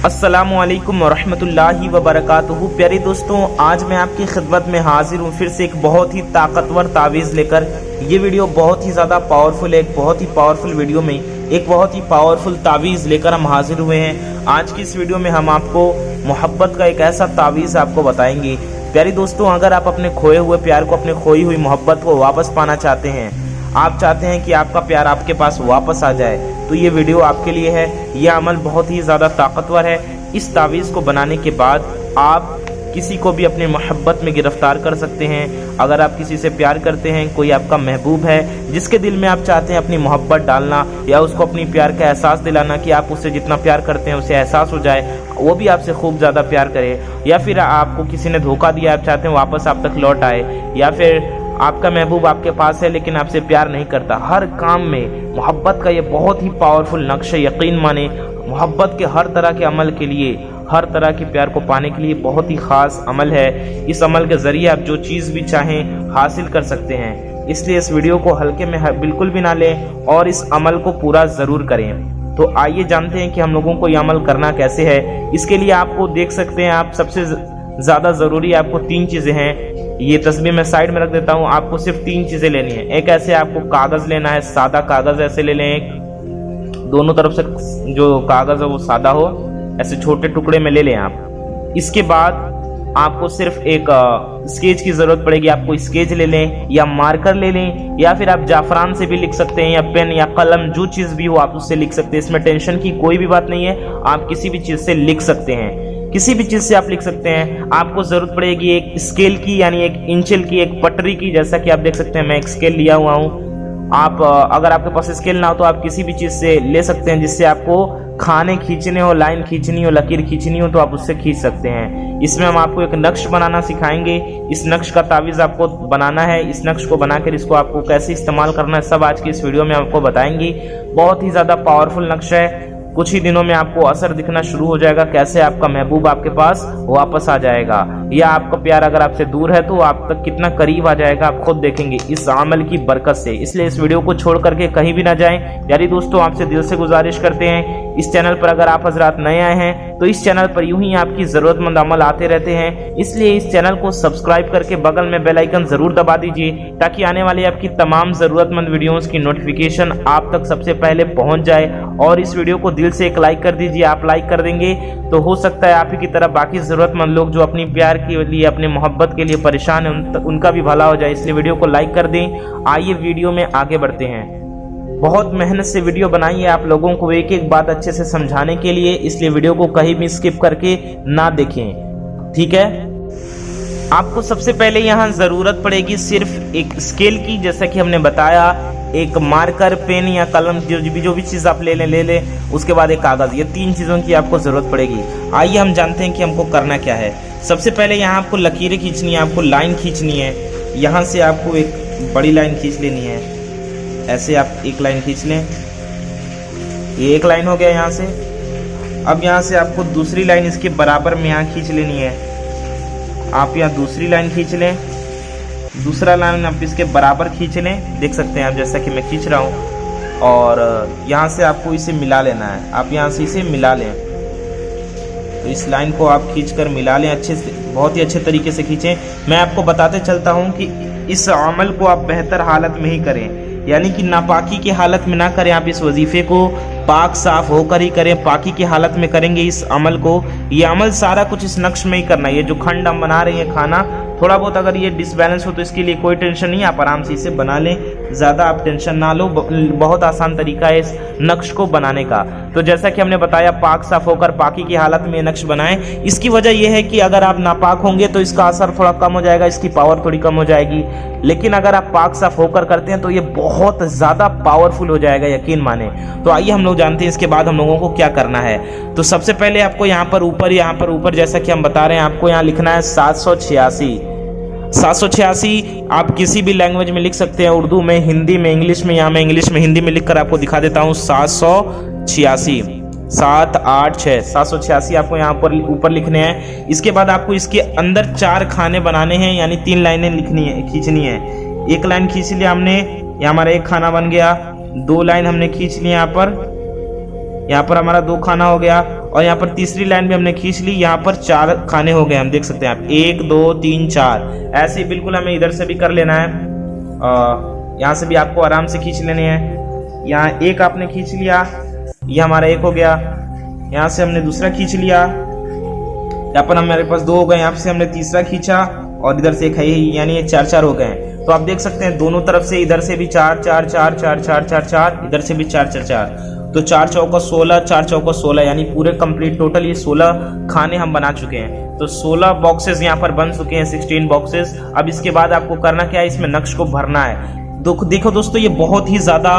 अस्सलामुअलैकुम वरहमतुल्लाहि वबरकातुहू। प्यारे दोस्तों, आज मैं आपकी खिदमत में हाजिर हूँ फिर से एक बहुत ही ताकतवर तावीज़ लेकर। ये वीडियो बहुत ही ज़्यादा पावरफुल है। एक बहुत ही पावरफुल वीडियो में एक बहुत ही पावरफुल तावीज़ लेकर हम हाजिर हुए हैं। आज की इस वीडियो में हम आपको मोहब्बत का एक ऐसा तावीज़ आपको बताएंगे। प्यारे दोस्तों, अगर आप अपने खोए हुए प्यार को, अपने खोई हुई मोहब्बत को वापस पाना चाहते हैं, आप चाहते हैं कि आपका प्यार आपके पास वापस आ जाए, तो ये वीडियो आपके लिए है। यह अमल बहुत ही ज़्यादा ताकतवर है। इस तावीज़ को बनाने के बाद आप किसी को भी अपनी मोहब्बत में गिरफ्तार कर सकते हैं। अगर आप किसी से प्यार करते हैं, कोई आपका महबूब है जिसके दिल में आप चाहते हैं अपनी मोहब्बत डालना या उसको अपनी प्यार का एहसास दिलाना कि आप उससे जितना प्यार करते हैं उसे एहसास हो जाए, वो भी आपसे खूब ज़्यादा प्यार करे, या फिर आपको किसी ने धोखा दिया, आप चाहते हैं वापस आप तक लौट आए, या फिर आपका महबूब आपके पास है लेकिन आपसे प्यार नहीं करता। हर काम में मोहब्बत का ये बहुत ही पावरफुल नक्श है। यकीन माने, मोहब्बत के हर तरह के अमल के लिए, हर तरह के प्यार को पाने के लिए बहुत ही ख़ास अमल है। इस अमल के ज़रिए आप जो चीज़ भी चाहें हासिल कर सकते हैं। इसलिए इस वीडियो को हल्के में बिल्कुल भी ना लें और इस अमल को पूरा ज़रूर करें। तो आइए जानते हैं कि हम लोगों को ये अमल करना कैसे है। इसके लिए आपको देख सकते हैं, आप सबसे ज़्यादा ज़रूरी आपको 3 चीज़ें हैं। ये तस्वीर मैं साइड में रख देता हूँ। आपको सिर्फ 3 चीज़ें लेनी है। एक ऐसे आपको कागज़ लेना है, सादा कागज़ ऐसे ले लें, दोनों तरफ से जो कागज़ है वो सादा हो, ऐसे छोटे टुकड़े में ले लें आप। इसके बाद आपको सिर्फ एक स्केच की ज़रूरत पड़ेगी। आपको स्केच ले लें या मार्कर ले लें, या फिर आप जाफरान से भी लिख सकते हैं, या पेन या कलम, जो चीज़ भी हो आप उससे लिख सकते हैं। इसमें टेंशन की कोई भी बात नहीं है, आप किसी भी चीज़ से लिख सकते हैं। किसी भी चीज़ से आप लिख सकते हैं। आपको ज़रूरत पड़ेगी एक स्केल की, यानी एक इंचल की, एक पटरी की। जैसा कि आप देख सकते हैं मैं एक स्केल लिया हुआ हूँ। आप अगर आपके पास स्केल ना हो तो आप किसी भी चीज़ से ले सकते हैं जिससे आपको खाने खींचने हो, लाइन खींचनी हो, लकीर खींचनी हो, तो आप उससे खींच सकते हैं। इसमें हम आपको एक नक्श बनाना सिखाएंगे। इस नक्श का तावीज़ आपको बनाना है। इस नक्श को बनाकर इसको आपको कैसे इस्तेमाल करना है, सब आज की इस वीडियो में आपको बताएंगे। बहुत ही ज़्यादा पावरफुल नक्श है। कुछ ही दिनों में आपको असर दिखना शुरू हो जाएगा, कैसे आपका महबूब आपके पास वापस आ जाएगा, या आपका प्यार अगर आपसे दूर है तो आप तक कितना करीब आ जाएगा, आप खुद देखेंगे इस अमल की बरकत से। इसलिए इस वीडियो को छोड़ करके कहीं भी ना जाएं। यारी दोस्तों, आपसे दिल से गुजारिश करते हैं, इस चैनल पर अगर आप हजरात नए आए हैं तो इस चैनल पर यूं ही आपकी ज़रूरतमंद अमल आते रहते हैं। इसलिए इस चैनल को सब्सक्राइब करके बगल में बेल आइकन ज़रूर दबा दीजिए, ताकि आने वाली आपकी तमाम ज़रूरतमंद वीडियोज़ की नोटिफिकेशन आप तक सबसे पहले पहुँच जाए। और इस वीडियो को दिल से एक लाइक कर दीजिए। आप लाइक कर देंगे तो हो सकता है आप ही की तरह बाकी ज़रूरतमंद लोग जो अपनी प्यार के लिए, अपनी मोहब्बत के लिए परेशान हैं, उनका भी भला हो जाए। इसलिए वीडियो को लाइक कर दें। आइए वीडियो में आगे बढ़ते हैं। बहुत मेहनत से वीडियो बनाई है आप लोगों को एक एक बात अच्छे से समझाने के लिए, इसलिए वीडियो को कहीं भी स्किप करके ना देखें, ठीक है। आपको सबसे पहले यहाँ ज़रूरत पड़ेगी सिर्फ एक स्केल की, जैसा कि हमने बताया, एक मार्कर, पेन या कलम, जो भी चीज़ आप ले लें। उसके बाद एक कागज़। ये 3 चीज़ों की आपको ज़रूरत पड़ेगी। आइए हम जानते हैं कि हमको करना क्या है। सबसे पहले यहाँ आपको लकीरें खींचनी है, आपको लाइन खींचनी है। यहाँ से आपको एक बड़ी लाइन खींच लेनी है। ऐसे आप एक लाइन खींच लें, ये एक लाइन हो गया यहाँ से। अब यहाँ से आपको दूसरी लाइन इसके बराबर में यहाँ खींच लेनी है। आप यहाँ दूसरी लाइन खींच लें, दूसरा लाइन आप इसके बराबर खींच लें, देख सकते हैं आप जैसा कि मैं खींच रहा हूँ। और यहाँ से आपको इसे मिला लेना है। आप यहाँ से इसे मिला लें, तो इस लाइन को आप खींचकर मिला लें अच्छे से, बहुत ही अच्छे तरीके से खींचें। मैं आपको बताते चलता हूँ कि इस अमल को आप बेहतर हालत में ही करें, यानी कि नापाकी की हालत में ना करें। आप इस वजीफे को पाक साफ होकर ही करें। पाकी की हालत में करेंगे इस अमल को। ये अमल सारा कुछ इस नक्श में ही करना है। ये जो खंड हम बना रहे हैं खाना, थोड़ा बहुत अगर ये डिसबैलेंस हो तो इसके लिए कोई टेंशन नहीं, आप आराम से इसे बना लें, ज़्यादा आप टेंशन ना लो। बहुत आसान तरीका है इस नक्श को बनाने का। तो जैसा कि हमने बताया, पाक साफ होकर पाकी की हालत में नक्श बनाएं। इसकी वजह यह है कि अगर आप नापाक होंगे तो इसका असर थोड़ा कम हो जाएगा, इसकी पावर थोड़ी कम हो जाएगी। लेकिन अगर आप पाक साफ होकर करते हैं तो ये बहुत ज़्यादा पावरफुल हो जाएगा, यकीन माने। तो आइए हम लोग जानते हैं इसके बाद हम लोगों को क्या करना है। तो सबसे पहले आपको यहाँ पर ऊपर जैसा कि हम बता रहे हैं, आपको यहाँ लिखना है 786। 786 आप किसी भी लैंग्वेज में लिख सकते हैं, उर्दू में, हिंदी में, इंग्लिश में। यहाँ मैं इंग्लिश में हिंदी में लिखकर आपको दिखा देता हूँ। 786 786 786 आपको यहाँ पर ऊपर लिखने हैं। इसके बाद आपको इसके अंदर 4 खाने बनाने हैं, यानी 3 लाइनें लिखनी है, खींचनी है। एक लाइन खींच लिया हमने, यहाँ हमारा एक खाना बन गया। 2 लाइन हमने खींच ली यहाँ पर हमारा 2 खाना हो गया। और यहाँ पर तीसरी लाइन भी हमने खींच ली। यहाँ पर 4 खाने हो गए, हम देख सकते हैं आप 1 2 3 4। ऐसे ही बिल्कुल हमें इधर से भी कर लेना है। यहाँ से भी आपको आराम से खींच लेने हैं। यहाँ 1 आपने खींच लिया, ये हमारा 1 हो गया। यहाँ से हमने दूसरा खींच लिया, यहाँ पर हमारे पास 2 हो गए। यहाँ से हमने तीसरा खींचा और इधर से 1 है, यानी ये 4 4 हो गए। तो आप देख सकते हैं दोनों तरफ से, इधर से भी 4 4 4 4 4 4 4, इधर से भी 4 4 4। तो 4 चौका 16, 4 चौका 16, यानी पूरे कंप्लीट टोटल ये 16 खाने हम बना चुके हैं। तो 16 बॉक्सेस यहाँ पर बन चुके हैं, 16 बॉक्सेस। अब इसके बाद आपको करना क्या है, इसमें नक्श को भरना है। देखो दोस्तों, ये बहुत ही ज्यादा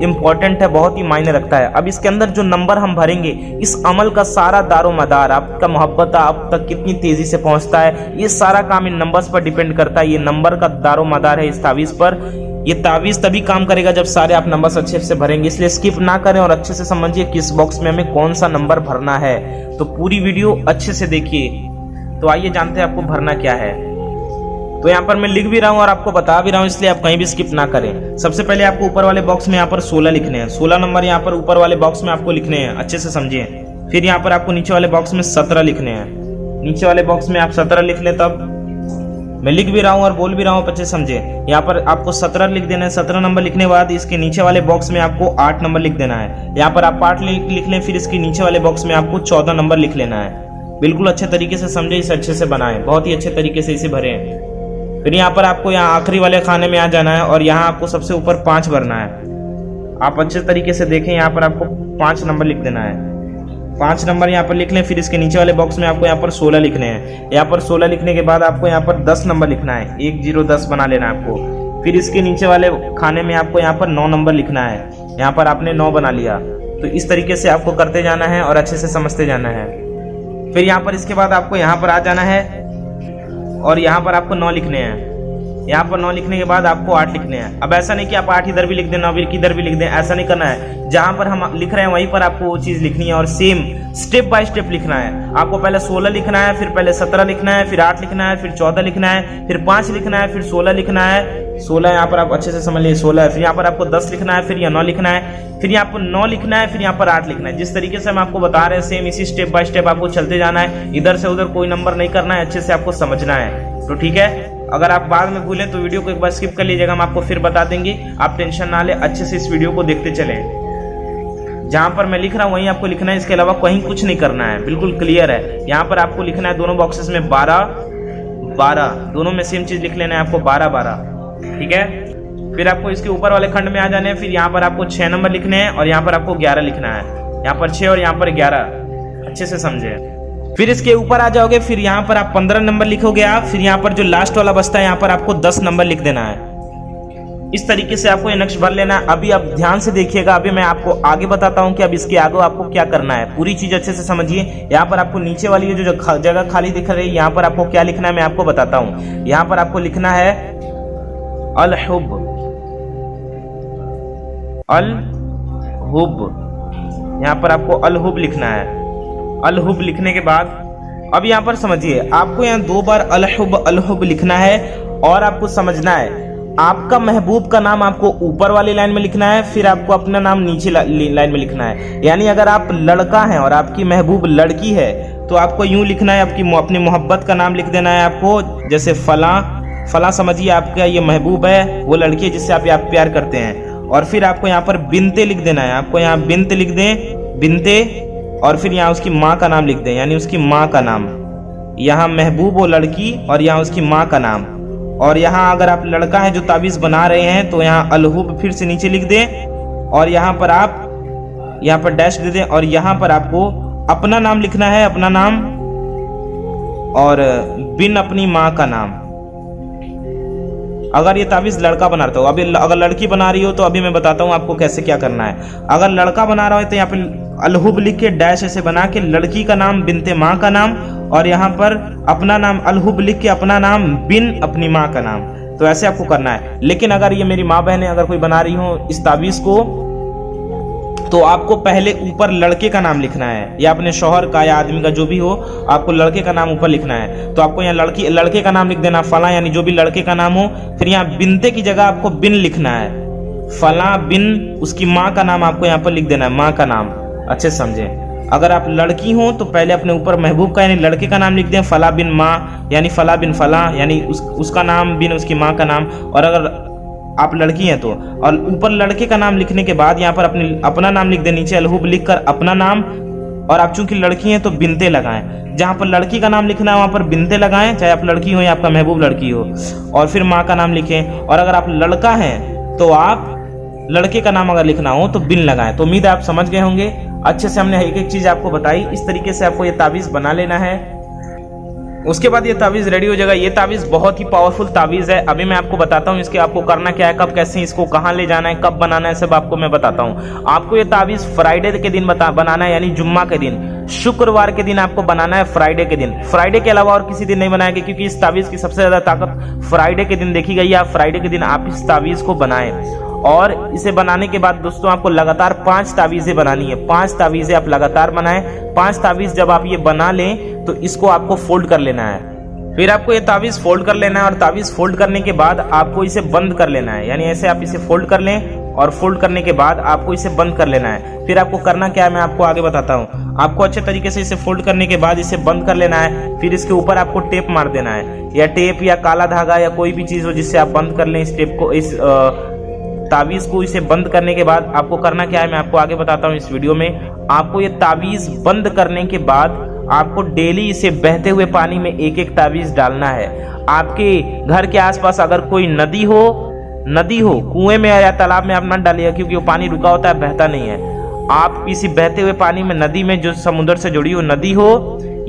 इंपॉर्टेंट है, बहुत ही मायने रखता है। अब इसके अंदर जो नंबर हम भरेंगे, इस अमल का सारा दारोमदार, आपका मोहब्बत आप तक कितनी तेजी से पहुंचता है, ये सारा काम इन नंबर्स पर डिपेंड करता है। ये नंबर का दारोमदार है इस तावीज पर। ये तावीज तभी काम करेगा जब सारे आप नंबर्स अच्छे से भरेंगे, इसलिए स्किप ना करें और अच्छे से समझिए किस बॉक्स में हमें कौन सा नंबर भरना है। तो पूरी वीडियो अच्छे से देखिए। तो आइए जानते हैं आपको भरना क्या है। तो यहाँ पर मैं लिख भी रहा हूँ और आपको बता भी रहा हूँ, इसलिए आप कहीं भी स्किप ना करें। सबसे पहले आपको ऊपर वाले बॉक्स में यहाँ पर 16 लिखने हैं। 16 नंबर यहाँ पर ऊपर वाले बॉक्स में आपको लिखने हैं, अच्छे से समझिए। फिर यहाँ पर आपको नीचे वाले बॉक्स में 17 लिखने हैं। नीचे वाले बॉक्स में आप 17 लिख लें। तब मैं लिख भी रहा हूँ और बोल भी रहा हूँ, अच्छे से समझे। यहाँ पर आपको 17 लिख देना है। 17 नंबर लिखने के बाद इसके नीचे वाले बॉक्स में आपको 8 नंबर लिख देना है। यहाँ पर आप 8 लिख लें, फिर इसके नीचे वाले बॉक्स में आपको 14 नंबर लिख लेना है। बिल्कुल अच्छे तरीके से समझे, इसे अच्छे से बनाएं, बहुत ही अच्छे तरीके से इसे भरें। फिर यहाँ पर आपको यहाँ आखिरी वाले खाने में आ जाना है और यहाँ आपको सबसे ऊपर 5 भरना है। आप अच्छे तरीके से देखें, यहाँ पर आपको 5 नंबर लिख देना है। 5 नंबर यहाँ पर लिख लें। फिर इसके नीचे वाले बॉक्स में आपको यहाँ पर 16 लिखने हैं। यहाँ पर 16 लिखने के बाद आपको यहाँ पर 10 नंबर लिखना है, 1 0 10 बना लेना है आपको। फिर इसके नीचे वाले खाने में आपको यहाँ पर 9 नंबर लिखना है। यहाँ पर आपने 9 बना लिया। तो इस तरीके से आपको करते जाना है और अच्छे से समझते जाना है। फिर यहाँ पर इसके बाद आपको यहाँ पर आ जाना है और यहाँ पर आपको 9 लिखने हैं। यहाँ पर 9 लिखने के बाद आपको 8 लिखने हैं। अब ऐसा नहीं कि आप 8 इधर भी लिख दें, 9 इधर भी लिख दें, ऐसा नहीं करना है। जहां पर हम लिख रहे हैं वहीं पर आपको वो चीज लिखनी है और सेम स्टेप बाय स्टेप लिखना है। आपको पहले 16 लिखना है, फिर पहले 17 लिखना है, फिर 8 लिखना है, फिर 14 लिखना है, फिर 5 लिखना है, फिर 16 लिखना है। 16 यहाँ पर आप अच्छे से समझ लीजिए 16 है। फिर यहाँ पर आपको 10 लिखना है, फिर यहाँ 9 लिखना है, फिर यहाँ पर 9 लिखना है, फिर यहाँ पर 8 लिखना है। जिस तरीके से हम आपको बता रहे हैं सेम इसी स्टेप बाय स्टेप आपको चलते जाना है। इधर से उधर कोई नंबर नहीं करना है, अच्छे से आपको समझना है। तो ठीक है, अगर आप बाद में भूलें तो वीडियो को एक बार स्किप कर लीजिएगा, हम आपको फिर बता देंगे। आप टेंशन ना ले, अच्छे से इस वीडियो को देखते चलें। जहां पर मैं लिख रहा हूं वहीं आपको लिखना है, इसके अलावा कहीं कुछ नहीं करना है, बिल्कुल क्लियर है। यहाँ पर आपको लिखना है दोनों बॉक्सेस में 12 12, दोनों में सेम चीज लिख लेना है आपको 12 12, ठीक है। फिर आपको इसके ऊपर वाले खंड में आ जाने हैं। फिर यहाँ पर आपको 6 नंबर लिखने हैं और यहाँ पर आपको 11 लिखना है। यहाँ पर 6 और यहाँ पर 11, अच्छे से समझे। फिर इसके ऊपर आ जाओगे, फिर यहाँ पर आप 15 नंबर लिखोगे आप। फिर यहाँ पर जो लास्ट वाला बचता है यहाँ पर आपको 10 नंबर लिख देना है। इस तरीके से आपको ये नक्श भर लेना है। अभी आप ध्यान से देखिएगा, अभी मैं आपको आगे बताता हूँ कि अब इसके आगे आपको क्या करना है। पूरी चीज अच्छे से समझिए। यहाँ पर आपको नीचे वाली जो जगह खाली दिख रही है, यहाँ पर आपको क्या लिखना है मैं आपको बताता हूँ। यहाँ पर आपको लिखना है अल हुब, अल हुब। यहाँ पर आपको अल हुब लिखना है। अल हुब लिखने के बाद अब यहाँ पर समझिए, आपको यहाँ 2 बार अल हुब लिखना है और आपको समझना है आपका महबूब का नाम आपको ऊपर वाली लाइन में लिखना है, फिर आपको अपना नाम नीचे लाइन में लिखना है। यानी अगर आप लड़का हैं और आपकी महबूब लड़की है तो आपको यूं लिखना है, अपनी मोहब्बत का नाम लिख देना है आपको। जैसे फला समझिए आपका ये महबूब है, वो लड़की है जिससे आप प्यार करते हैं। और फिर आपको यहाँ पर बिनते लिख देना है। आपको यहाँ बिनते लिख दें, बिनते, और फिर यहाँ उसकी माँ का नाम लिख दें, यानी उसकी माँ का नाम। यहाँ महबूब वो लड़की और यहाँ उसकी माँ का नाम। और यहाँ अगर आप लड़का है जो ताबीज बना रहे हैं तो यहाँ अलहुब फिर से नीचे लिख दें और यहाँ पर आप यहाँ पर डैश दे दें और यहाँ पर आपको अपना नाम लिखना है, अपना नाम, और बिन अपनी माँ का नाम। अगर ये ताबीज लड़का बना रहा हो, अभी अगर लड़की बना रही हो तो अभी मैं बताता हूँ आपको कैसे क्या करना है। अगर लड़का बना रहा है तो यहाँ पे अलहुब लिख के डैश ऐसे बना के लड़की का नाम बिनते माँ का नाम और यहाँ पर अपना नाम अलहुब लिख के अपना नाम बिन अपनी माँ का नाम। तो ऐसे आपको करना है। लेकिन अगर ये मेरी माँ बहनें अगर कोई बना रही हो इस ताबीज को तो आपको पहले ऊपर लड़के का नाम लिखना है, या अपने शौहर का या आदमी का जो भी हो, आपको लड़के का नाम ऊपर लिखना है। तो आपको यहाँ लड़के का नाम लिख देना फला, यानी जो भी लड़के का नाम हो। फिर यहाँ बिनते की जगह आपको बिन लिखना है, फला बिन, उसकी माँ का नाम आपको यहाँ पर लिख देना है, माँ का नाम। अच्छे से समझे। अगर आप लड़की हो तो पहले अपने ऊपर महबूब का यानी लड़के का नाम लिख दें, फला बिन माँ यानी फला बिन फला यानी उसका नाम बिन उसकी माँ का नाम। और अगर आप लड़की हैं तो, और ऊपर लड़के का नाम लिखने के बाद यहाँ पर अपना नाम लिख दें, नीचे अलहुब लिखकर अपना नाम। और आप चूंकि लड़की हैं तो बिनते लगाएं, जहाँ पर लड़की का नाम लिखना है वहाँ पर बिनते लगाएं, चाहे आप लड़की हो या आपका महबूब लड़की हो। और फिर माँ का नाम लिखें। और अगर आप लड़का हैं तो आप लड़के का नाम अगर लिखना हो तो बिन लगाएं। तो उम्मीद है आप समझ गए होंगे। अच्छे से हमने एक एक चीज आपको बताई, इस तरीके से आपको ये तावीज़ बना लेना है। उसके बाद ये तावीज़ रेडी हो जाएगा। ये तावीज़ बहुत ही पावरफुल तावीज़ है। अभी मैं आपको बताता हूँ इसके आपको करना क्या है, कब कैसे इसको कहाँ ले जाना है, कब बनाना है, सब आपको मैं बताता हूँ। आपको ये तावीज़ फ्राइडे के दिन बनाना है, यानी जुम्मा के दिन, शुक्रवार के दिन आपको बनाना है, फ्राइडे के दिन। फ्राइडे के अलावा और किसी दिन नहीं बनाएंगे, क्योंकि इस तावीज़ की सबसे ज्यादा ताकत फ्राइडे के दिन देखी गई है। आप फ्राइडे के दिन आप इस तावीज़ को बनाएं। और इसे बनाने के बाद दोस्तों आपको लगातार 5 तावीज़ें बनानी है। 5 तावीज़ें आप लगातार बनाएं। 5 तावीज़ जब आप ये बना लें तो इसको आपको फोल्ड कर लेना है। फिर आपको ये तावीज़ फोल्ड कर लेना है, और तावीज़ फोल्ड करने के बाद आपको इसे बंद कर लेना है। यानी ऐसे आप इसे फोल्ड कर लें, और फोल्ड करने के बाद आपको इसे बंद कर लेना है। फिर आपको करना क्या है मैं आपको आगे बताता हूँ। आपको अच्छे तरीके से इसे फोल्ड करने के बाद इसे बंद कर लेना है। फिर इसके ऊपर आपको टेप मार देना है, या टेप या काला धागा या कोई भी चीज हो जिससे आप बंद कर लें इस टेप को, इस तावीज़ को। इसे बंद करने के बाद आपको करना क्या है मैं आपको आगे बताता हूँ इस वीडियो में। आपको ये तावीज़ बंद करने के बाद आपको डेली इसे बहते हुए पानी में एक एक तावीज़ डालना है। आपके घर के आसपास अगर कोई नदी हो, कुएं में या तालाब में आप न डालिए, क्योंकि वो पानी रुका होता है, बहता नहीं है। आप किसी बहते हुए पानी में, नदी में जो समुद्र से जुड़ी हो नदी हो,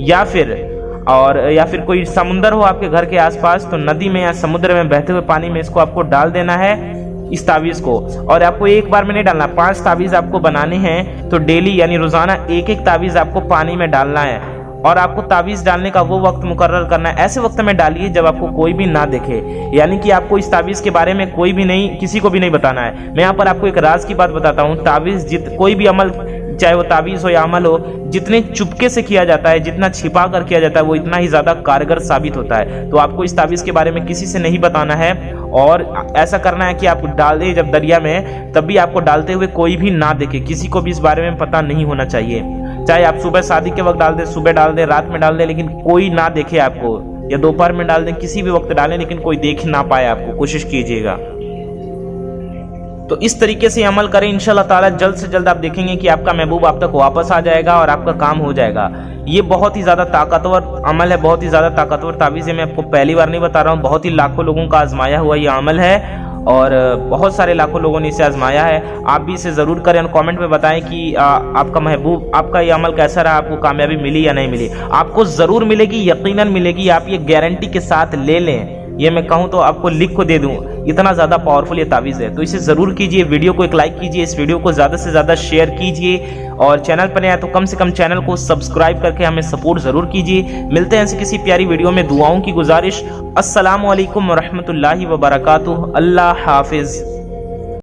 या फिर कोई समुद्र हो आपके घर के आसपास, तो नदी में या समुद्र में बहते हुए पानी में इसको आपको डाल देना है, इस तावीज़ को। और आपको एक बार में नहीं डालना, 5 तावीज़ आपको बनाने हैं, तो डेली यानी रोजाना एक एक तावीज़ आपको पानी में डालना है। और आपको तावीज़ डालने का वो वक्त मुकर्रर करना है। ऐसे वक्त में डालिए जब आपको कोई भी ना देखे, यानी कि आपको इस तावीज़ के बारे में किसी को भी नहीं बताना है। मैं यहाँ पर आपको एक राज की बात बताता हूँ। तावीज़ कोई भी अमल, चाहे वो तावीज़ हो या अमल हो, जितने चुपके से किया जाता है, जितना छिपा कर किया जाता है, वो इतना ही ज्यादा कारगर साबित होता है। तो आपको इस तावीज़ के बारे में किसी से नहीं बताना है, और ऐसा करना है कि आप डाल दें जब दरिया में, तब भी आपको डालते हुए कोई भी ना देखे, किसी को भी इस बारे में पता नहीं होना चाहिए। चाहे आप सुबह शादी के वक्त डाल दें, सुबह डाल दें, रात में डाल दें, लेकिन कोई ना देखे आपको, या दोपहर में डाल दें, किसी भी वक्त डालें, लेकिन कोई देख ना पाए आपको, कोशिश कीजिएगा। तो इस तरीके से अमल करें, इंशाल्लाह ताला जल्द से जल्द आप देखेंगे कि आपका महबूब आप तक वापस आ जाएगा और आपका काम हो जाएगा। ये बहुत ही ज़्यादा ताकतवर अमल है, बहुत ही ज़्यादा ताकतवर तावीज़ है। मैं आपको पहली बार नहीं बता रहा हूँ, बहुत ही लाखों लोगों का आजमाया हुआ ये अमल है, और बहुत सारे लाखों लोगों ने इसे आजमाया है। आप भी इसे ज़रूर करें और कमेंट में बताएं कि आपका महबूब, आपका ये अमल कैसा रहा, आपको कामयाबी मिली या नहीं मिली। आपको ज़रूर मिलेगी, यकीनन मिलेगी, आप ये गारंटी के साथ ले लें। ये मैं कहूँ तो आपको लिख को दे दूँ, इतना ज़्यादा पावरफुल ये तावीज़ है। तो इसे ज़रूर कीजिए, वीडियो को एक लाइक कीजिए, इस वीडियो को ज़्यादा से ज़्यादा शेयर कीजिए, और चैनल पर नया तो कम से कम चैनल को सब्सक्राइब करके हमें सपोर्ट ज़रूर कीजिए। मिलते हैं ऐसी किसी प्यारी वीडियो में, दुआओं की गुजारिश। अस्सलामु अलैकुम वरहमतुल्लाहि वबरकातुहू। अल्लाह हाफिज़।